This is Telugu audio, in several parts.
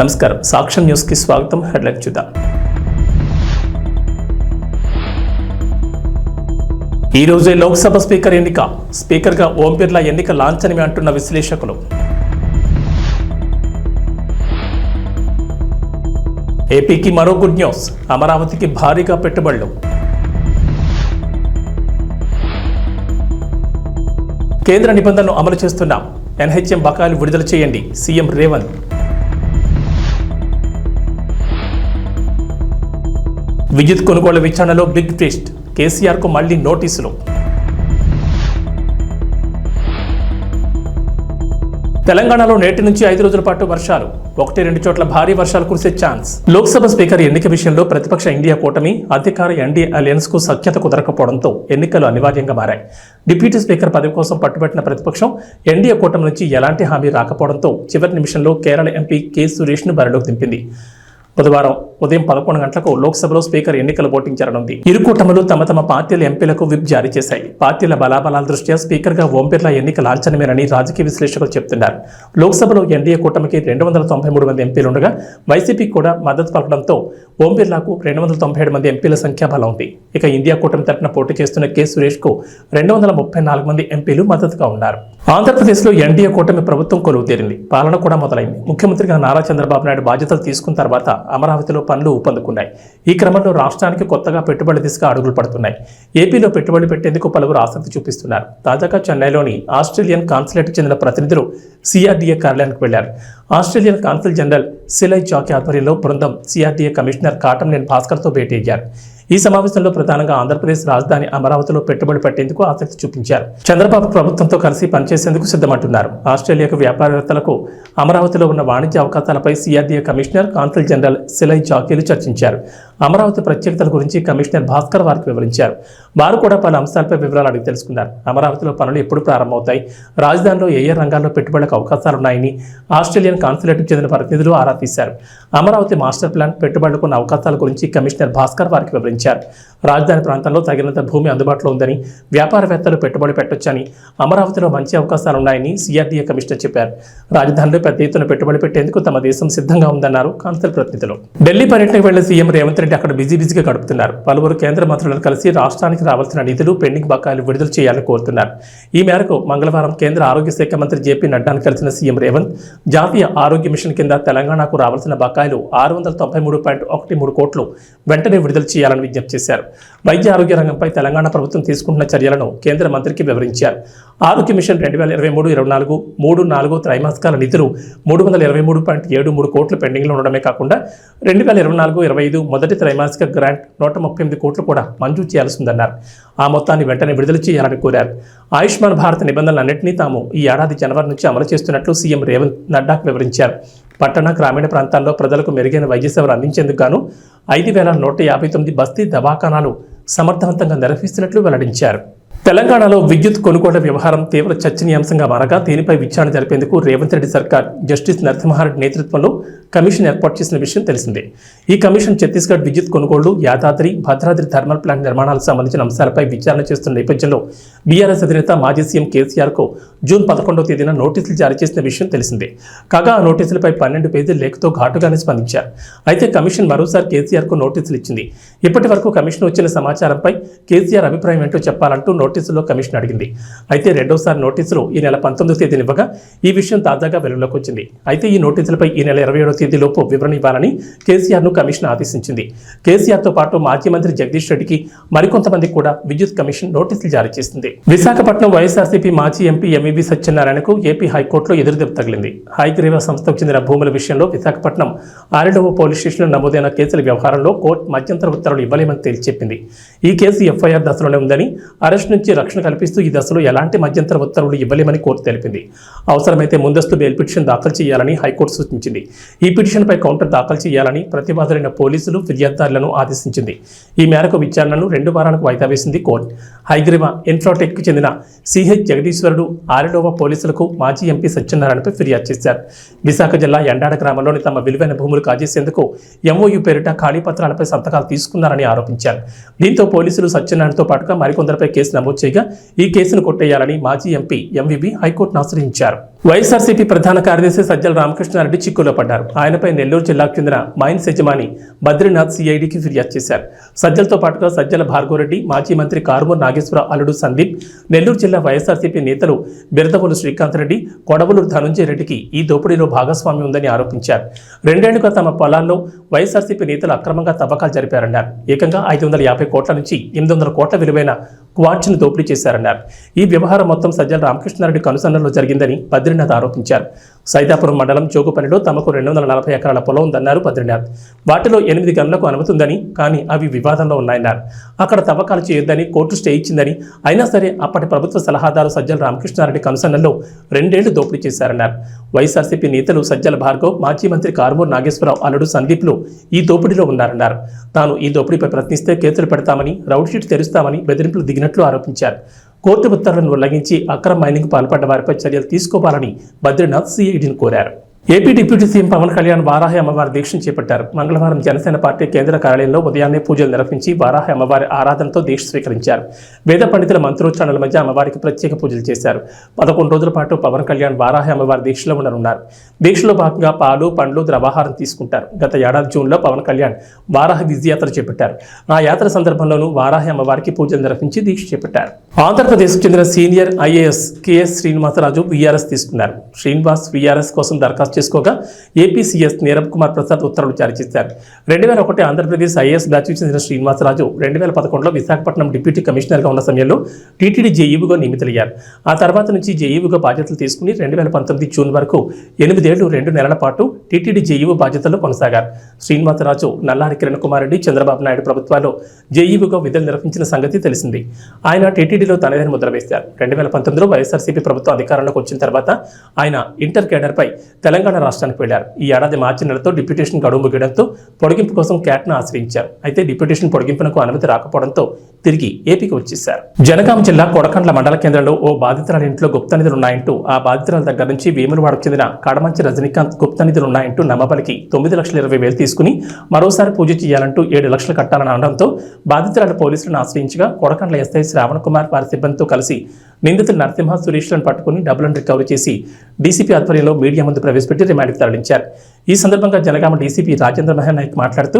నమస్కారం సాక్ష్యం న్యూస్ కి స్వాగతం. హెడ్లైన్ చూద్దాం. ఈ రోజే లోక్సభ స్పీకర్ ఎన్నిక. స్పీకర్గా ఓం బిర్లా ఎన్నిక లాంఛనమే అంటున్న విశ్లేషకులు. ఏపీకి మరో గుడ్ న్యూస్. అమరావతికి భారీగా పెట్టుబడులు. కేంద్ర నిబంధనలు అమలు చేస్తున్నాం. ఎన్హెచ్ఎం బకాయిలు విడుదల చేయండి. సీఎం రేవంత్. విద్యుత్ కొనుగోళ్ల విచారణలో బిగ్ ట్విస్ట్. కేసీఆర్కు మళ్లీ నోటీసులు. తెలంగాణలో నేటి నుంచి 5 రోజుల పాటు వర్షాలు. 1-2 చోట్ల భారీ వర్షాలు కురిసే ఛాన్స్. లోక్సభ స్పీకర్ ఎన్నిక విషయంలో ప్రతిపక్ష ఇండియా కూటమి అధికార ఎన్డీఏ అలయన్స్ కు సఖ్యత కుదరకపోవడంతో ఎన్నికలు అనివార్యంగా మారాయి. డిప్యూటీ స్పీకర్ పదవి కోసం పట్టుబట్టిన ప్రతిపక్షం ఎన్డీఏ కూటమి నుంచి ఎలాంటి హామీ రాకపోవడంతో చివరి నిమిషంలో కేరళ ఎంపీ కె సురేష్ ను బరిలోకి దింపింది. బుధవారం ఉదయం 11 గంటలకు లోక్సభలో స్పీకర్ ఎన్నికల ఓటింగ్ జరగనుంది. ఇరు కూటములు తమ పార్టీల ఎంపీలకు విప్ జారీ చేశాయి. పార్టీల బలాబలాల దృష్ట్యా స్పీకర్గా ఓం బిర్లా ఎన్నిక లాంఛనమేనని రాజకీయ విశ్లేషకులు చెబుతున్నారు. లోక్సభలో ఎన్డీఏ కూటమికి 293 మంది ఎంపీలుండగా వైసీపీకి కూడా మద్దతు పలకడంతో ఓం బిర్లాకు 297 మంది ఎంపీల సంఖ్యాబలం ఉంది. ఇక ఇండియా కూటమి తరఫున పోటీ చేస్తున్న కె సురేష్ కు 234 మంది ఎంపీలు మద్దతుగా ఉన్నారు. ఆంధ్రప్రదేశ్లో ఎన్డీఏ కూటమి ప్రభుత్వం కొలువు తీరింది. పాలన కూడా మొదలైంది. ముఖ్యమంత్రిగా నారా చంద్రబాబు నాయుడు బాధ్యతలు తీసుకున్న తర్వాత అమరావతిలో పనులు ఊపందుకున్నాయి. ఈ క్రమంలో రాష్ట్రానికి కొత్తగా పెట్టుబడి దిశగా అడుగులు పడుతున్నాయి. ఏపీలో పెట్టుబడి పెట్టేందుకు పలువురు ఆసక్తి చూపిస్తున్నారు. తాజాగా చెన్నైలోని ఆస్ట్రేలియన్ కాన్సులేట్కి చెందిన ప్రతినిధులు సిఆర్డీఏ కార్యాలయానికి వెళ్లారు. ఆస్ట్రేలియన్ కాన్సుల్ జనరల్ సిలై జాకీ ఆధ్వర్యంలో బృందం సిఆర్డీఏ కమిషనర్ కాటంనేని భాస్కర్తో భేటీ అయ్యారు. ఈ సమావేశంలో ప్రధానంగా ఆంధ్రప్రదేశ్ రాజధాని అమరావతిలో పెట్టుబడి పెట్టేందుకు ఆసక్తి చూపించారు. చంద్రబాబు ప్రభుత్వంతో కలిసి పనిచేసేందుకు సిద్ధమంటున్నారు. ఆస్ట్రేలియాకు వ్యాపారవేత్తలకు అమరావతిలో ఉన్న వాణిజ్య అవకాశాలపై సిఆర్డీఏ కమిషనర్ కాన్సుల్ జనరల్ సిలై జాకీలు చర్చించారు. అమరావతి ప్రత్యేకతల గురించి కమిషనర్ భాస్కర్ వారికి వివరించారు. వారు కూడా పలు అంశాలపై వివరాలు అడిగి తెలుసుకున్నారు. అమరావతిలో పనులు ఎప్పుడు ప్రారంభమవుతాయి, రాజధానిలో ఏ రంగాల్లో పెట్టుబడులకు అవకాశాలున్నాయని ఆస్ట్రేలియన్ కాన్సులేట్కు చెందిన ప్రతినిధులు ఆరా తీశారు. అమరావతి మాస్టర్ ప్లాన్, పెట్టుబడులకు ఉన్న అవకాశాల గురించి కమిషనర్ భాస్కర్ వారికి వివరించారు. రాజధాని ప్రాంతంలో తగినంత భూమి అందుబాటులో ఉందని, వ్యాపారవేత్తలు పెట్టుబడి పెట్టొచ్చని, అమరావతిలో మంచి అవకాశాలున్నాయని సిఆర్డీఏ కమిషనర్ చెప్పారు. రాజధానిలో పెద్ద ఎత్తున పెట్టుబడి పెట్టేందుకు తమ దేశం సిద్ధంగా ఉందన్నారు కాన్సుల్ ప్రతినిధులు. ఢిల్లీ పర్యటనకు వెళ్లిన సీఎం రేవంత్ రెడ్డి అక్కడ బిజీగా గడుపుతున్నారు. పలువురు కేంద్ర మంత్రులను కలిసి రాష్ట్రానికి రావాల్సిన నిధులు, పెండింగ్ బకాయిలు విడుదల చేయాలని కోరుతున్నారు. ఈ మేరకు మంగళవారం కేంద్ర ఆరోగ్య శాఖ మంత్రి జేపీ నడ్డాను కలిసిన సీఎం రేవంత్ జాతీయ ఆరోగ్య మిషన్ కింద తెలంగాణకు రావాల్సిన బకాయిలు 693.13 కోట్లు వెంటనే విడుదల చేయాలని విజ్ఞప్తి చేశారు. వైద్య ఆరోగ్య రంగంపై తెలంగాణ ప్రభుత్వం తీసుకుంటున్న చర్యలను కేంద్ర మంత్రికి వివరించారు. ఆరోగ్య మిషన్ 2023-24 3-4 త్రైమాసికాల నిధులు 323.73 కోట్లు పెండింగ్లో ఉండడమే కాకుండా 2024-25 మొదటి త్రైమాసిక గ్రాంట్ 138 కోట్లు కూడా మంజూరు చేయాల్సిందన్నారు. ఆ మొత్తాన్ని వెంటనే విడుదల చేయాలని కోరారు. ఆయుష్మాన్ భారత్ నిబంధనలన్నింటినీ తాము ఈ ఏడాది జనవరి నుంచి అమలు చేస్తున్నట్లు సీఎం రేవంత్ నడ్డాకు వివరించారు. పట్టణ, గ్రామీణ ప్రాంతాల్లో ప్రజలకు మెరుగైన వైద్య సేవలు అందించేందుకు గాను 5,159 బస్తీ దవాఖానాలు సమర్థవంతంగా నిర్వహిస్తున్నట్లు వెల్లడించారు. తెలంగాణలో విద్యుత్ కొనుగోళ్ల వ్యవహారం తీవ్ర చర్చనీయాంశంగా మారగా దీనిపై విచారణ జరిపేందుకు రేవంత్ రెడ్డి సర్కార్ జస్టిస్ నరసింహారెడ్డి నేతృత్వంలో కమిషన్ ఏర్పాటు చేసిన విషయం తెలిసిందే. ఈ కమిషన్ ఛత్తీస్గఢ్ విద్యుత్ కొనుగోళ్లు, యాదాద్రి, భద్రాద్రి థర్మల్ ప్లాంట్ నిర్మాణాలకు సంబంధించిన అంశాలపై విచారణ చేస్తున్న నేపథ్యంలో బీఆర్ఎస్ అధినేత మాజీ సీఎం కేసీఆర్కు జూన్ 11వ తేదీన నోటీసులు జారీ చేసిన విషయం తెలిసిందే. కాగా ఆ నోటీసులపై 12 పేజీల లేఖతో ఘాటుగానే స్పందించారు. అయితే కమిషన్ మరోసారి కేసీఆర్కు నోటీసులు ఇచ్చింది. ఇప్పటి వరకు కమిషన్ వచ్చిన సమాచారంపై కేసీఆర్ అభిప్రాయం ఏంటో చెప్పాలంటూ నోటీసులో కమిషన్ అడిగింది. అయితే రెండోసారి నోటీసులు ఈ నెల 19వ తేదీన ఇవ్వగా ఈ విషయం తాజాగా వెలుగులోకి వచ్చింది. అయితే ఈ నోటీసులపై ఈ నెల 27వ తేదీలోపు వివరణ ఇవ్వాలని కేసీఆర్ను కమిషన్ ఆదేశించింది. కేసీఆర్తో పాటు మాజీ మంత్రి జగదీష్ రెడ్డికి మరికొంతమందికి కూడా విద్యుత్ కమిషన్ నోటీసులు జారీ చేసింది. విశాఖపట్నం వైఎస్ఆర్సీపీ మాజీ ఎంపీ ఎంవీవీ సత్యనారాయణకు ఏపీ హైకోర్టులో ఎదురుదెబ్బ తగిలింది. హైగ్రీవా సంస్థకు చెందిన భూముల విషయంలో విశాఖపట్నం 6వ పోలీస్ స్టేషన్లో నమోదైన కేసుల వ్యవహారంలో కోర్టు మధ్యంతర ఉత్తర్వులు ఇవ్వలేమని తేల్చెప్పింది. ఈ కేసు ఎఫ్ఐఆర్ దశలోనే ఉందని, అరెస్ట్ నుంచి రక్షణ కల్పిస్తూ ఈ దశలో ఎలాంటి మధ్యంతర ఉత్తర్వులు ఇవ్వలేమని కోర్టు తెలిపింది. అవసరమైతే ముందస్తు బెయిల్ పిటిషన్ దాఖలు చేయాలని హైకోర్టు సూచించింది. ఈ పిటిషన్పై కౌంటర్ దాఖలు చేయాలని ప్రతివాదులైన పోలీసులు, ఫిర్యాదుదారులను ఆదేశించింది. ఈ మేరకు విచారణను 2 వారాలకు వాయిదా వేసింది కోర్టు. హైగ్రీవా ఇన్ఫ్రాటెక్కి చెందిన సిహెచ్ జగదీశ్వరుడు 6వ పోలీసులకు మాజీ ఎంపీ సత్యనారాయణపై ఫిర్యాదు చేశారు. విశాఖ జిల్లా ఎండాడ గ్రామంలోని తమ విలువైన భూములు కాజేసేందుకు ఎంఓయూ పేరిట ఖాళీ పత్రాలపై సంతకాలు తీసుకున్నారని ఆరోపించారు. దీంతో పోలీసులు సత్యనారాయణతో పాటుగా మరికొందరిపై కేసు నమోదు చేయగా ఈ కేసును కొట్టేయాలని మాజీ ఎంపీ ఎంవిబి హైకోర్టును ఆశ్రయించారు. వైఎస్ఆర్సీపీ ప్రధాన కార్యదర్శి సజ్జల రామకృష్ణారెడ్డి చిక్కులో పడ్డారు. ఆయనపై నెల్లూరు జిల్లాకు చెందిన మైన్స్ యజమాని బద్రీనాథ్ సిఐడికి ఫిర్యాదు చేశారు. సజ్జలతో పాటుగా సజ్జల భార్గవరెడ్డి, మాజీ మంత్రి కారుమూరి నాగేశ్వరరావు అల్లుడు సందీప్, నెల్లూరు జిల్లా వైఎస్ఆర్సీపీ నేతలు బిరదవోలు శ్రీకాంత్ రెడ్డి, కొడవలూరు ధనుంజయ రెడ్డికి ఈ దోపిడీలో భాగస్వామ్యం ఉందని ఆరోపించారు. 2 ఏళ్లుగా తమ పొలాల్లో వైఎస్ఆర్సీపీ నేతలు అక్రమంగా తవ్వకాలు జరిపారన్నారు. ఏకంగా 550 కోట్ల నుంచి 800 కోట్ల విలువైన క్వార్ట్స్ను దోపిడీ చేశారన్నారు. ఈ వ్యవహారం మొత్తం సజ్జల రామకృష్ణారెడ్డి కనుసన్నల్లో జరిగిందని బద్రీనాథ్ ఆరోపించారు. సైదాపురం మండలం జోగుపల్లిలో తమకు 240 ఎకరాల పొలం ఉందన్నారు బద్రీనాథ్. వాటిలో 8 గనులకు అనుమతి ఉందని, కానీ అవి వివాదంలో ఉన్నాయన్నారు. అక్కడ తవ్వకాలు చేయొద్దని కోర్టు స్టే ఇచ్చిందని, అయినా సరే అప్పటి ప్రభుత్వ సలహాదారు సజ్జల రామకృష్ణారెడ్డి కనుసన్నల్లో 2 ఏళ్లు దోపిడీ చేశారన్నారు. వైఎస్ఆర్సీపీ నేతలు సజ్జల భార్గవ్, మాజీ మంత్రి కారుమూరి నాగేశ్వరరావు అల్లుడు సందీప్లు ఈ దోపిడీలో ఉన్నారన్నారు. తాను ఈ దోపిడీపై ప్రశ్నిస్తే కేసులు పెడతామని, రౌడ్ షీట్ తెరుస్తామని బెదిరింపులు దిగినట్లు ఆరోపించారు. కోర్టు ఉత్తర్వులను ఉల్లంఘించి అక్రమ మైనింగ్ పాల్పడ్డ వారిపై చర్యలు తీసుకోవాలని బద్రీనాథ్ సిఐడిని కోరారు. AP deputy CM Pawan Kalyan Varahi అమ్మవారి దీక్షను చేపట్టారు. మంగళవారం జనసేన పార్టీ కేంద్ర కార్యాలయంలో ఉదయాన్నే పూజలు నిర్వహించి వారాహి అమ్మవారి ఆరాధనతో దీక్ష స్వీకరించారు. వేద పండితుల మంత్రోచ్చారణల మధ్య అమ్మవారికి ప్రత్యేక పూజలు చేశారు. 11 రోజుల పాటు పవన్ కళ్యాణ్ వారాహి అమ్మవారి దీక్షలో ఉండనున్నారు. దీక్షలో భాగంగా పాలు, పండ్లు, ద్రవాహారం తీసుకుంటారు. గత ఏడాది జూన్లో పవన్ కళ్యాణ్ వారాహి విజయయాత్ర చేపట్టారు. ఆ యాత్ర సందర్భంలోనూ వారాహి అమ్మవారికి పూజలు నిర్వహించి దీక్ష చేపట్టారు. ఆంధ్రప్రదేశ్కు చెందిన senior IAS KS Srinivasaraju VRS తీసుకున్నారు. శ్రీనివాస్ వీఆర్ఎస్ కోసం దరఖాస్తు చేసుకోగా ఏపీ సీఎస్ నీరబ్ కుమార్ ప్రసాద్ ఉత్తర్వులు జారీ చేశారు. 2001 ఆంధ్రప్రదేశ్ ఐఏఎస్ బ్యాచ్కు చెందిన శ్రీనివాసరాజు 2011లో విశాఖపట్నం డిప్యూటీ కమిషనర్గా ఉన్న సమయంలో టీటీడీ జేఈఓగా నియమితులయ్యారు. ఆ తర్వాత నుంచి జేఈఓగా బాధ్యతలు తీసుకుని 2019 జూన్ వరకు 8 ఏళ్లు 2 నెలల పాటు టీటీడీ జేఈఓ బాధ్యతల్లో కొనసాగారు. శ్రీనివాసరాజు నల్లారి కిరణ్ కుమార్ రెడ్డి, చంద్రబాబు నాయుడు ప్రభుత్వాల్లో జేఈఓగా విధులు నిర్వహించిన సంగతి తెలిసింది. ఆయన టీటీడీలో తనదైన ముద్ర వేశారు. 2019లో వైఎస్ఆర్సీపీ ప్రభుత్వం అధికారంలోకి వచ్చిన తర్వాత ఆయన ఇంటర్ కేడర్పై తెలంగాణ రాష్ట్రానికి వెళ్లారు. ఈ ఏడాది మార్చి నెలతో డిప్యూటేషన్ గడువు ముగియడంతో పొడిగింపు కోసం క్యాట్ను ఆశ్రయించారు. అయితే డిప్యూటేషన్ పొడిగింపునకు అనుమతి రాకపోవడంతో తిరిగి ఏపీకి వచ్చేశారు. జనగాం జిల్లా కొడకండ్ల మండల కేంద్రంలో ఓ బాధితురాలి ఇంట్లో గుప్త నిధులున్నాయంటూ ఆ బాధితురాల దగ్గర నుంచి వేములవాడకు చెందిన కడమంచి రజనీకాంత్ గుప్త నిధులున్నాయంటూ నమ్మబలికి 9,20,000 తీసుకుని మరోసారి పూజ చేయాలంటూ 7 లక్షలు కట్టాలని అనడంతో బాధితురాలు పోలీసులను ఆశ్రయించగా కొడకండ్ల ఎస్ఐ శ్రావణ్ కుమార్ వారి సిబ్బందితో కలిసి నిందితులు నరసింహ, సురేష్లను పట్టుకుని డబ్బులను రికవరీ చేసి డీసీపీ ఆధ్వర్యంలో మీడియా ముందు ప్రవేశపెట్టి రిమాండ్కి తరలించారు. ఈ సందర్భంగా జనగామ డీసీపీ రాజేంద్ర మహేన్ నాయక్ మాట్లాడుతూ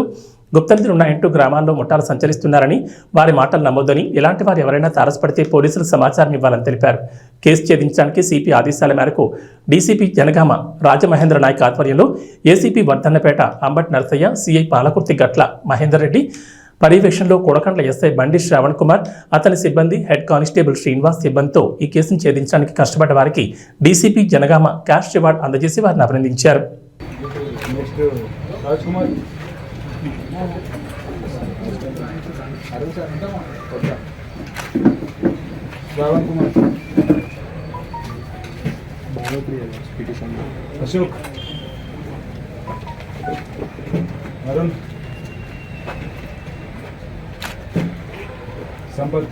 గుప్త నిధులు ఉన్నాయంటూ గ్రామాల్లో ముఠాలు సంచరిస్తున్నారని, వారి మాటలు నమ్మొద్దని, ఇలాంటి వారు ఎవరైనా తారసపడితే పోలీసులకు సమాచారం ఇవ్వాలని తెలిపారు. కేసు ఛేదించడానికి సిపి ఆదేశాల మేరకు డీసీపీ జనగామ రాజమహేంద్ర నాయక్ ఆధ్వర్యంలో ఏసీపీ వర్ధన్నపేట అంబట్ నరసయ్య, సిఐ పాలకుర్తి గట్ల మహేందర్ రెడ్డి పర్యవేక్షణలో కొడకండ్ల ఎస్ఐ బండి శ్రావణ్ కుమార్, అతని సిబ్బంది, హెడ్ కానిస్టేబుల్ శ్రీనివాస్ సిబ్బందితో ఈ కేసును ఛేదించడానికి కష్టపడ్డ వారికి డీసీపీ జనగామ క్యాష్ రివార్డ్ అందజేసి వారిని అభినందించారు. संपर्क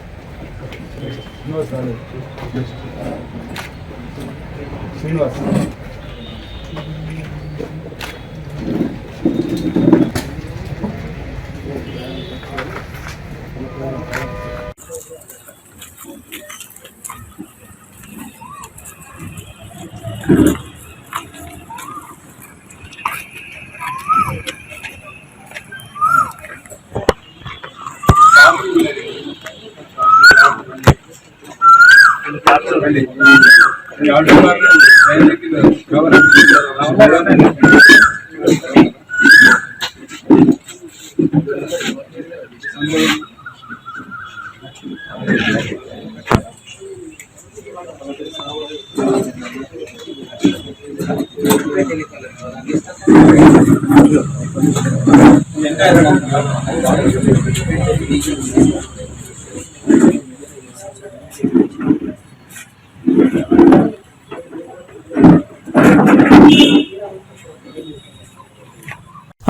श्रीनिवास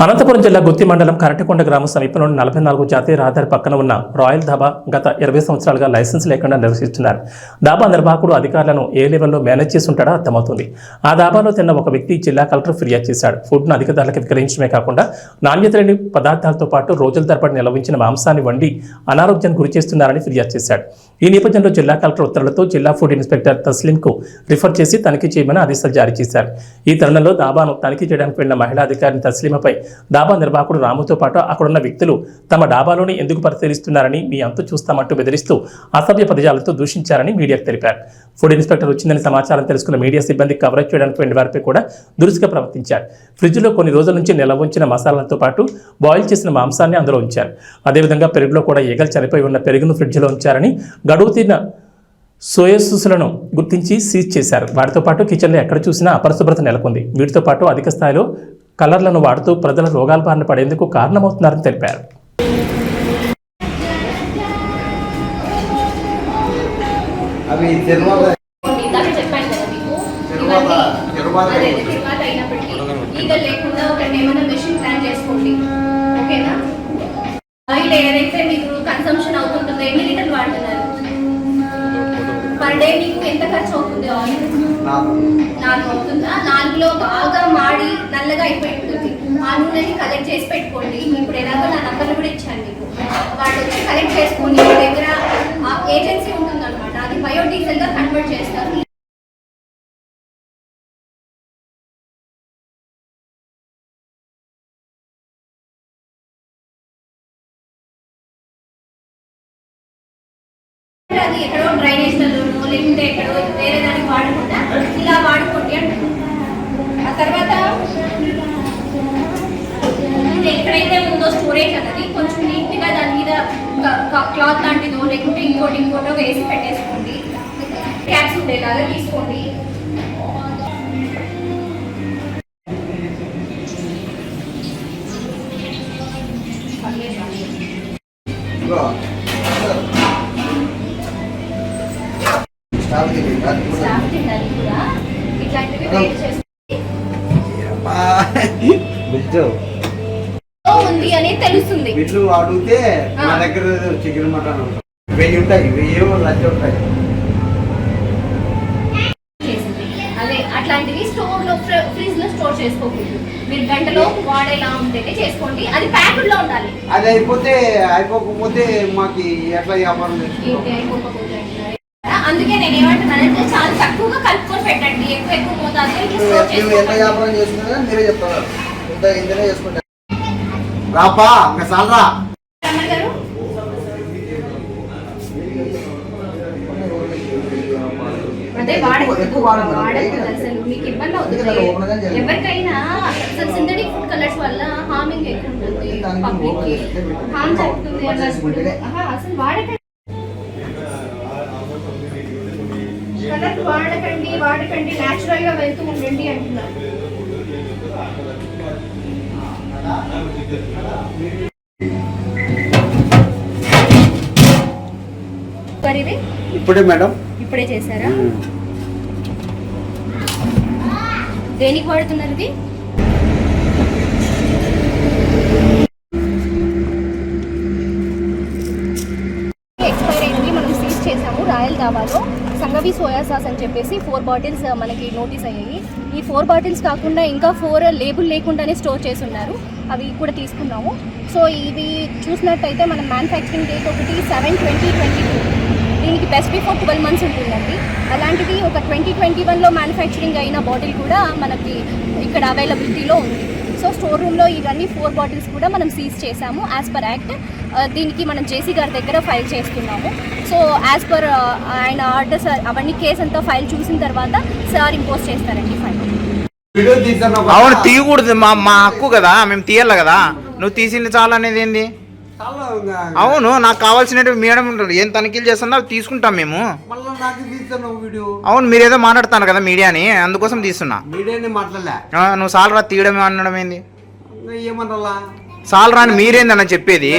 అనంతపురం జిల్లా గుత్తి మండలం కరటికొండ గ్రామ సమీపంలోని 44 జాతీయ రహదారి పక్కన ఉన్న రాయల్ ధాబా గత 20 సంవత్సరాలుగా లైసెన్స్ లేకుండా నిర్వహిస్తున్నారు. ధాబా నిర్వాహకుడు అధికారులను ఏ లెవెల్లో మేనేజ్ చేస్తుంటాడో అర్థమవుతుంది. ఆ ధాబాలో తిన్న ఒక వ్యక్తి జిల్లా కలెక్టర్ ఫిర్యాదు చేశాడు. ఫుడ్ను అధిక ధరలకు విక్రయించడమే కాకుండా నాణ్యత లేని పదార్థాలతో పాటు రోజుల తరబడి నిల్వించిన మాంసాన్ని వండి అనారోగ్యానికి గురి చేస్తున్నారని ఫిర్యాదు చేశాడు. ఈ నేపథ్యంలో జిల్లా కలెక్టర్ ఉత్తర్వులతో జిల్లా ఫుడ్ ఇన్స్పెక్టర్ తస్లీంకు రిఫర్ చేసి తనిఖీ చేయమని ఆదేశాలు జారీ చేశారు. ఈ తరుణంలో ధాబాను తనిఖీ చేయడానికి వెళ్లిన మహిళా అధికారిని తస్లీమపై డాబా నిర్వాహకుడు రాముతో పాటు అక్కడున్న వ్యక్తులు తమ డాబాలోని ఎందుకు పరిశీలిస్తున్నారని మీ అంతు చూస్తామంటూ బెదిరిస్తూ అసభ్య పదజాలతో దూషించారని మీడియాకు తెలిపారు. ఫుడ్ ఇన్స్పెక్టర్ వచ్చిందని సమాచారం తెలుసుకున్న మీడియా సిబ్బంది కవరేజ్ చేయడానికి వెళ్లిన వారిపై కూడా దురుసుగా ప్రవర్తించారు. ఫ్రిడ్జ్లో కొన్ని రోజుల నుంచి నిల్వ ఉంచిన మసాలాలతో పాటు బాయిల్ చేసిన మాంసాన్ని అందులో ఉంచారు. అదేవిధంగా పెరుగులో కూడా ఈగలు చనిపోయి ఉన్న పెరుగును ఫ్రిడ్జ్లో ఉంచారని గడువు తీరిన సోయాసాసులను గుర్తించి సీజ్ చేశారు. వాటితో పాటు కిచెన్లో ఎక్కడ చూసినా అపరిశుభ్రత నెలకొంది. వీటితో పాటు అధిక స్థాయిలో కలర్లను వాడుతూ ప్రజల రోగాల బారిన పడేందుకు కారణమవుతున్నారని తెలిపారు. ఏదైతే మీకు కన్సంప్షన్ అవుతుంటుందో ఎన్ని లీటర్లు వాడుతున్నారు పర్ డే, మీకు ఎంత ఖర్చు అవుతుంది? ఆయిల్ 4 అవుతుందా? 4లో బాగా మాడి నల్లగా అయిపోయి ఉంటుంది. ఆ నూనెని కలెక్ట్ చేసి పెట్టుకోండి. ఇప్పుడు ఎలాగో నా నంబర్లు కూడా ఇచ్చాను మీకు, వాళ్ళు వచ్చి కలెక్ట్ చేసుకొని మీ దగ్గర ఏజెన్సీ ఉంటుంది అనమాట, అది బయోడీజిల్ గా కన్వర్ట్ చేస్తారు. అది ఎక్కడో డ్రైనేజ్లలోనో లేకుంటే ఎక్కడో వేరే దానికి వాడకుండా ఇలా వాడుకోండి అంటారు. ఆ తర్వాత ఎక్కడైతే ఉందో స్టోరేజ్ అన్నది కొంచెం నీట్గా దాని మీద క్లాత్ లాంటిదో లేకుంటే ఇంకోటో వేసి పెట్టేసుకోండి. క్యాప్స్ ఉండేలాగా తీసుకోండి. ఉంది అని తెలుస్తుంది. వీళ్ళు అడిగితే మా దగ్గర చికెన్ మటన్ 1000 ఉంటాయి, 1000 లక్ష ఉంటాయి. అదే అట్లాంటివి స్టోర్ లో ఫ్రిడ్జ్ లో స్టోర్ చేసుకోకూడదు. మీరు గంటలో వాడేలా ఉంటేనే చేసుకోండి. అది ప్యాకెట్ లో ఉండాలి. అది అయిపోకపోతే మాకు ఎట్లా వ్యాపారం అందుకే నేను ఏమంటున్నానంటే చాలా తక్కువగా కలుపుకొని పెట్టండి. ఎక్కువ మోతాదులో ఎంత వ్యాపారం చేసుకున్నా మీరే చెప్తున్నారు. ఇంతనే చేసుకుంటా రాపా సాలరా అదే వాడకూడదు. అసలు మీకు ఇబ్బంది అవుతుంది. ఎవరికైనా అసలు సింథటిక్ ఫుడ్ కలర్స్ వల్ల హార్మింగ్ ఎక్కువ ఉంటుంది, పబ్లిక్ కి హార్మ్ జరుగుతుంది అన్నప్పుడు అసలు వాడకండి. కలర్ వాడకండి న్యాచురల్ గా వెళ్తూ ఉండండి అంటున్నారు. ఇప్పుడే మేడం, ఇప్పుడే చేశారా? దేనికి వాడుతున్నారు ఇది? ఎక్స్పైర్ అయింది. మనం సీజ్ చేసాము రాయల్ ధాబాలో. సంగవి సోయా సాస్ అని చెప్పేసి 4 బాటిల్స్ మనకి నోటీస్ అయ్యాయి. ఈ 4 బాటిల్స్ కాకుండా ఇంకా 4 లేబుల్ లేకుండానే స్టోర్ చేసి ఉన్నారు. అవి కూడా తీసుకున్నాము. సో ఇవి చూసినట్టయితే మనం మ్యానుఫ్యాక్చరింగ్ డేట్ ఒకటి 7/20/22. దీనికి బెస్ట్ బిఫోర్ 12 months ఉంటుందండి. అలాంటిది ఒక 2021లో మ్యానుఫ్యాక్చరింగ్ అయిన బాటిల్ కూడా మనకి ఇక్కడ అవైలబిలిటీలో ఉంది. సో స్టోర్ రూమ్లో ఇవన్నీ 4 బాటిల్స్ కూడా మనం సీజ్ చేసాము యాజ్ పర్ యాక్ట్. దీనికి మనం జేసీ గారి దగ్గర ఫైల్ చేస్తున్నాము. సో యాజ్ పర్ ఆయన ఆర్డర్స్ అవన్నీ కేసు అంతా ఫైల్ చూసిన తర్వాత సార్ ఇంపోజ్ చేస్తారండి ఫైల్. అవును, తీయకూడదు. మా హక్కు కదా, మేము తీయాలి కదా. నువ్వు తీసింది చాలా అనేది ఏంది? అవును, నాకు కావాల్సినవి మేడం ఏం తనిఖీలు చేస్తున్నా తీసుకుంటాం మేము. అవును, మీరేదో మాట్లాడుతాను కదా మీడియాని, అందుకోసం తీస్తున్నా. నువ్వు సాలరా తీయడం అనడం ఏంది? సాలరా అని మీరేందన్న చెప్పేది?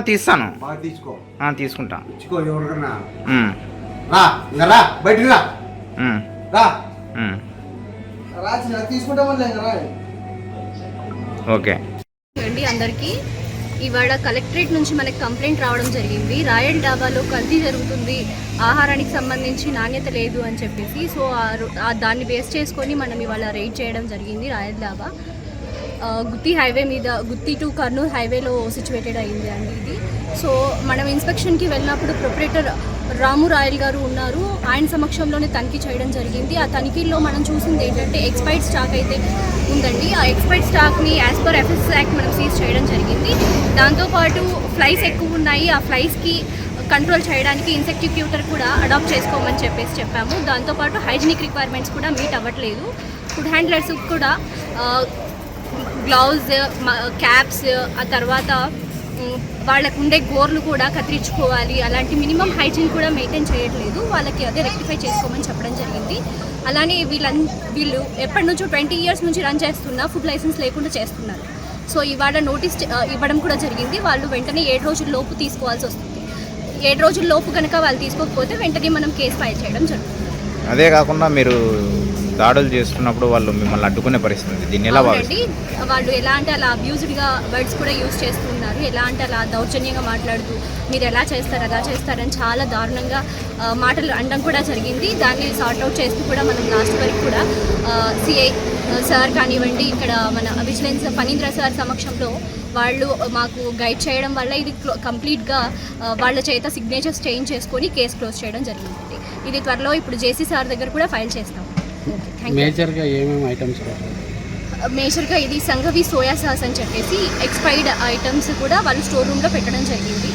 తీస్తాను, తీసుకుంటా. ఓకే అండి అందరికీ ఇవాళ కలెక్టరేట్ నుంచి మనకి కంప్లైంట్ రావడం జరిగింది. రాయల్ డాబాలో కల్తీ జరుగుతుంది, ఆహారానికి సంబంధించి నాణ్యత లేదు అని చెప్పేసి. సో దాన్ని బేస్ చేసుకొని మనం ఇవాళ రైడ్ చేయడం జరిగింది. రాయల్ డాబా గుత్తి హైవే మీద, గుత్తి టు కర్నూలు హైవేలో సిచ్యువేటెడ్ అయింది అండి ఇది. సో మనం ఇన్స్పెక్షన్కి వెళ్ళినప్పుడు ప్రొపరేటర్ రాము రాయల్ గారు ఉన్నారు. ఆయన సమక్షంలోనే తనిఖీ చేయడం జరిగింది. ఆ తనిఖీల్లో మనం చూసింది ఏంటంటే ఎక్స్పైర్డ్ స్టాక్ అయితే ఉందండి. ఆ ఎక్స్పైర్డ్ స్టాక్ని యాజ్ పర్ ఎఫ్ఎస్ యాక్ట్ మనం సీజ్ చేయడం జరిగింది. దాంతోపాటు ఫ్లైస్ ఎక్కువ ఉన్నాయి. ఆ ఫ్లైస్కి కంట్రోల్ చేయడానికి ఇన్సెక్టిక్యూటర్ కూడా అడాప్ట్ చేసుకోమని చెప్పాము. దాంతోపాటు హైజీనిక్ రిక్వైర్మెంట్స్ కూడా మీట్ అవ్వట్లేదు. ఫుడ్ హ్యాండ్లర్స్ కూడా గ్లౌజ్, క్యాప్స్, ఆ తర్వాత వాళ్ళకు ఉండే గోర్లు కూడా కత్తిరించుకోవాలి. అలాంటి మినిమం హైజీన్ కూడా మెయింటైన్ చేయట్లేదు. వాళ్ళకి అదే రెక్టిఫై చేసుకోమని చెప్పడం జరిగింది. అలానే వీళ్ళు ఎప్పటి నుంచో 20 years నుంచి రన్ చేస్తున్నా ఫుడ్ లైసెన్స్ లేకుండా చేస్తున్నారు. సో ఇవాళ నోటీస్ ఇవ్వడం కూడా జరిగింది. వాళ్ళు వెంటనే 7 రోజుల లోపు తీసుకోవాల్సి వస్తుంది. 7 రోజుల లోపు కనుక వాళ్ళు తీసుకోకపోతే వెంటనే మనం కేసు ఫైల్ చేయడం జరుగుతుంది. అదే కాకుండా మీరు దాడులు చేస్తున్నప్పుడు వాళ్ళు మిమ్మల్ని అడ్డుకునే పరిస్థితి, దీన్ని ఎలా భావిస్తారు? వాళ్ళు ఎలా అంటే అలా అబ్యూజ్డ్గా వర్డ్స్ కూడా యూజ్ చేస్తున్నారు. ఎలా అంటే అలా దౌర్జన్యంగా మాట్లాడుతూ మీరు ఎలా చేస్తారని చాలా దారుణంగా మాటలు అనడం కూడా జరిగింది. దాన్ని సార్ట్అవుట్ చేస్తూ కూడా మనం లాస్ట్ వరకు కూడా సిఐ సార్ కానివ్వండి, ఇక్కడ మన విజిలెన్స్ ఫణీంద్ర సార్ సమక్షంలో వాళ్ళు మాకు గైడ్ చేయడం వల్ల ఇది కంప్లీట్గా వాళ్ళ చేత సిగ్నేచర్స్ చేంజ్ చేసుకొని కేసు క్లోజ్ చేయడం జరిగింది. ఇది త్వరలో ఇప్పుడు జేసీ సార్ దగ్గర కూడా ఫైల్ చేస్తాం. మేజర్గా ఏమేమి ఐటమ్స్? మేజర్గా ఇది సంఘవి సోయా సాస్ అని చెప్పేసి ఎక్స్పైర్డ్ ఐటమ్స్ కూడా వాళ్ళు స్టోర్ రూమ్లో పెట్టడం జరిగింది.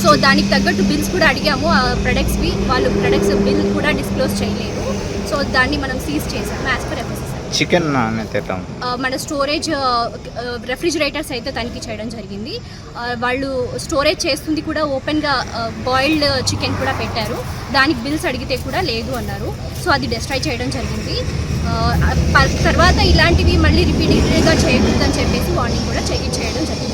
సో దానికి తగ్గట్టు బిల్స్ కూడా అడిగాము ఆ ప్రొడక్ట్స్వి. వాళ్ళు ప్రొడక్ట్స్ బిల్ కూడా డిస్క్లోజ్ చేయలేదు. సో దాన్ని మనం సీజ్ చేసాము యాజ్ పర్ ఎఫ్ఎస్ఎస్. చికెన్ మన స్టోరేజ్ రెఫ్రిజిరేటర్స్ అయితే తనిఖీ చేయడం జరిగింది. వాళ్ళు స్టోరేజ్ చేస్తుంది కూడా ఓపెన్గా బాయిల్డ్ చికెన్ కూడా పెట్టారు. దానికి బిల్స్ అడిగితే కూడా లేదు అన్నారు. సో అది డిస్ట్రాయ్ చేయడం జరిగింది. తర్వాత ఇలాంటివి మళ్ళీ రిపీటెడ్గా చేయకూడదని చెప్పేసి వార్నింగ్ కూడా చేయడం జరిగింది.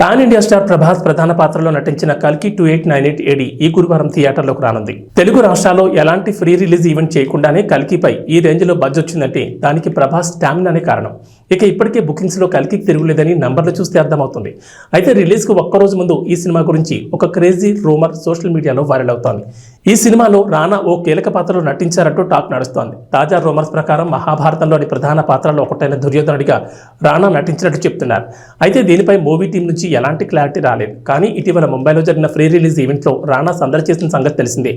పాన్ ఇండియా స్టార్ ప్రభాస్ ప్రధాన పాత్రలో నటించిన కల్కి 2898 AD ఈ గురువారం థియేటర్లోకి రానుంది. తెలుగు రాష్ట్రాల్లో ఎలాంటి ఫ్రీ రిలీజ్ ఈవెంట్ చేయకుండానే కల్కిపై ఈ రేంజ్లో బజ్ వచ్చిందంటే దానికి ప్రభాస్ స్టామినానే కారణం. ఇక ఇప్పటికే బుకింగ్స్లో కల్కికి తిరుగులేదని నంబర్లు చూస్తే అర్థమవుతుంది. అయితే రిలీజ్కు ఒక్కరోజు ముందు ఈ సినిమా గురించి ఒక క్రేజీ రూమర్ సోషల్ మీడియాలో వైరల్ అవుతోంది. ఈ సినిమాలో రానా ఓ కీలక పాత్రలో నటించారంటూ టాక్ నడుస్తోంది. తాజా రూమర్స్ ప్రకారం మహాభారతంలోని ప్రధాన పాత్రలో ఒకటైన దుర్యోధనుడిగా రానా నటించినట్టు చెప్తున్నారు. అయితే దీనిపై మూవీ టీం నుంచి ఎలాంటి క్లారిటీ రాలేదు. కానీ ఇటీవల ముంబైలో జరిగిన ఫ్రీ రిలీజ్ ఈవెంట్లో రానా సందడి చేసిన సంగతి తెలిసిందే.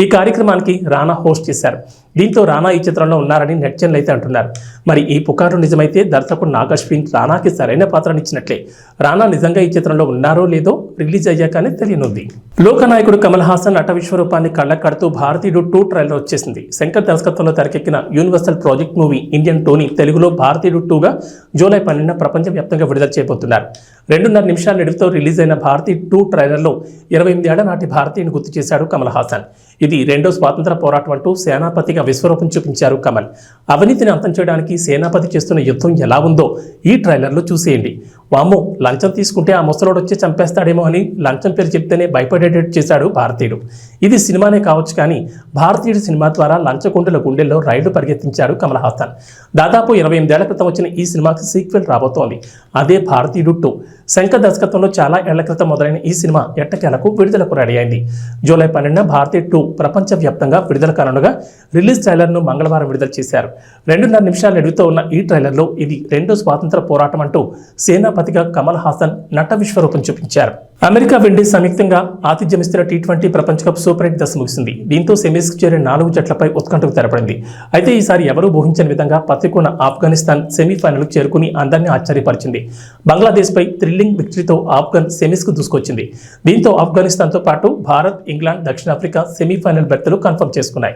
ఈ కార్యక్రమానికి రానా హోస్ట్ చేశారు. దీంతో రానా ఈ చిత్రంలో ఉన్నారని నెటిజన్లు అయితే అంటున్నారు. మరి ఈ పుకారు నిజమైతే దర్శకుడు నాగ్ అశ్విన్ రానాకి సరైన పాత్రనిచ్చినట్లే. రానా నిజంగా ఈ చిత్రంలో ఉన్నారో లేదో రిలీజ్ అయ్యాకనే తెలియనుంది. లోకనాయకుడు కమల్ హాసన్ నట విశ్వరూపాన్ని కళ్ళకడుతూ భారతీయుడు 2 ట్రైలర్ వచ్చేసింది. శంకర్ దర్శకత్వంలో తెరకెక్కిన యూనివర్సల్ ప్రాజెక్ట్ మూవీ ఇండియన్ 2ని తెలుగులో భారతీయుడు 2గా జూలై 12న ప్రపంచవ్యాప్తంగా విడుదల చేయబోతున్నారు. 2.5 నిమిషాల నిడివితో రిలీజ్ అయిన భారతీయ 2 ట్రైలర్లో 28 ఏళ్ల నాటి భారతీయుని గుర్తు చేశాడు కమల్ హాసన్. ఇది రెండో స్వాతంత్ర పోరాటం అంటూ సేనాపతిగా విశ్వరూపం చూపించారు కమల్. అవినీతిని అంతం చేయడానికి సేనాపతి చేస్తున్న యుద్ధం ఎలా ఉందో ఈ ట్రైలర్లో చూసేయండి. వామ్మో, లంచం తీసుకుంటే ఆ ముసలోడు వచ్చి చంపేస్తాడేమో అని లంచం పేరు చెప్తేనే భయపడేటట్టు చేశాడు భారతీయుడు. ఇది సినిమానే కావచ్చు, కానీ భారతీయుడు సినిమా ద్వారా లంచగొండుల గుండెల్లో రైళ్లు పరిగెత్తించాడు కమల్ హాసన్. దాదాపు 28 ఏళ్ల క్రితం వచ్చిన ఈ సినిమాకి సీక్వెల్ రాబోతోంది. అదే భారతీయుడు 2. శంకర్ దర్శకత్వంలో చాలా ఏళ్ల క్రితం మొదలైన ఈ సినిమా ఎట్టకేలకు విడుదలకు రెడీ అయింది. జూలై 12న భారతీయ 2 ప్రపంచవ్యాప్తంగా విడుదల కానుండగా రిలీజ్ ట్రైలర్ను మంగళవారం విడుదల చేశారు. 2.5 నిమిషాల నిడివితో ఉన్న ఈ ట్రైలర్లో ఇది రెండో స్వాతంత్ర పోరాటం అంటూ సేనాపతిగా కమల్ హాసన్ నట విశ్వరూపం చూపించారు. అమెరికా విండీస్ సంయుక్తంగా ఆతిథ్యమిస్తున్న T20 ప్రపంచ కప్ సూపర్ 8 దశ ముగిసింది. దీంతో సెమీస్కు చేరే 4 జట్లపై ఉత్కంఠకు తెరపడింది. అయితే ఈసారి ఎవరూ ఊహించని విధంగా పసికొన్న ఆఫ్ఘనిస్తాన్ సెమీఫైనల్కు చేరుకుని అందరినీ ఆశ్చర్యపరిచింది. బంగ్లాదేశ్పై థ్రిల్లింగ్ విక్టరీతో ఆఫ్ఘన్ సెమీస్కు దూసుకొచ్చింది. దీంతో ఆఫ్ఘనిస్తాన్తో పాటు భారత్, ఇంగ్లాండ్, దక్షిణాఫ్రికా సెమీఫైనల్ బెర్తులు కన్ఫర్మ్ చేసుకున్నాయి.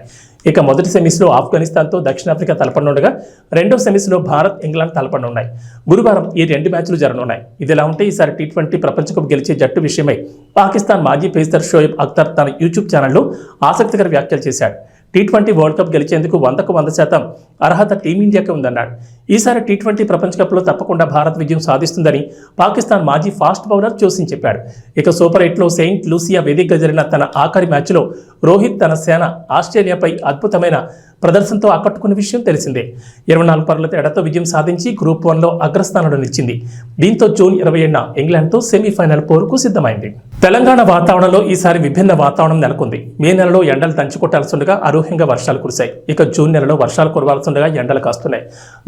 ఇక మొదటి సెమీస్లో ఆఫ్ఘనిస్తాన్తో దక్షిణాఫ్రికా తలపడనుండగా రెండో సెమీస్లో భారత్, ఇంగ్లాండ్ తలపడనున్నాయి. గురువారం ఈ 2 మ్యాచ్లు జరగనున్నాయి. ఇదిలా ఉంటే ఈసారి T20 ప్రపంచ కప్ గెలిచే జట్టు విషయమై పాకిస్తాన్ మాజీ పేసర్ షోయబ్ అఖ్తర్ తన యూట్యూబ్ ఛానల్లో ఆసక్తికర వ్యాఖ్యలు చేశాడు. T20 వరల్డ్ కప్ గెలిచేందుకు 100% అర్హత టీమిండియాకి ఉందన్నాడు. ఈసారి టీ20 ప్రపంచ కప్లో తప్పకుండా భారత్ విజయం సాధిస్తుందని పాకిస్తాన్ మాజీ ఫాస్ట్ బౌలర్ జోసిన్ చెప్పాడు. ఇక సూపర్ 8లో సెయింట్ లూసియా వేదికగా జరిగిన తన ఆఖరి మ్యాచ్లో రోహిత్ తన సేన ఆస్ట్రేలియాపై అద్భుతమైన ప్రదర్శనతో ఆకట్టుకున్న విషయం తెలిసిందే. 24 పరుగుల తేడాతో విజయం సాధించి గ్రూప్ 1లో అగ్రస్థానంలో నిలిచింది. దీంతో జూన్ 27న ఇంగ్లాండ్తో సెమీఫైనల్ పోరుకు సిద్ధమైంది. తెలంగాణ వాతావరణంలో ఈసారి విభిన్న వాతావరణం నెలకొంది. మే నెలలో ఎండలు దంచుకొట్టాల్సిండగా అనూహ్యంగా వర్షాలు కురిశాయి. ఇక జూన్ నెలలో వర్షాలు కురవాల్సిండగా ఎండలు కాస్తున్నాయి.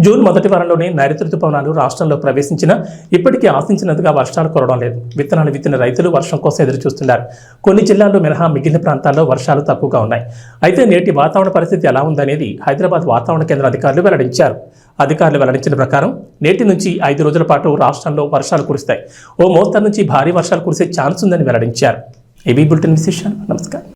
జూన్ మొదటి వారంలోనే నైరుతి రుతుపవనాలు రాష్ట్రంలో ప్రవేశించినా ఇప్పటికీ ఆశించినంతగా వర్షాలు కురవడం లేదు. విత్తనాలు విత్తిన రైతులు వర్షం కోసం ఎదురు చూస్తున్నారు. కొన్ని జిల్లాల్లో మినహా మిగిలిన ప్రాంతాల్లో వర్షాలు తక్కువగా ఉన్నాయి. అయితే నేటి వాతావరణ పరిస్థితి ఎలా ఉందనేది హైదరాబాద్ వాతావరణ కేంద్ర అధికారులు వెల్లడించారు. అధికారులు వెల్లడించిన ప్రకారం నేటి నుంచి 5 రోజుల పాటు రాష్ట్రంలో వర్షాలు కురుస్తాయి. ఓ మోస్తరు నుంచి భారీ వర్షాలు కురిసే ఛాన్స్ ఉందని వెల్లడించారు. ఏబీ బులెటిన్ విశేషాలు. నమస్కారం.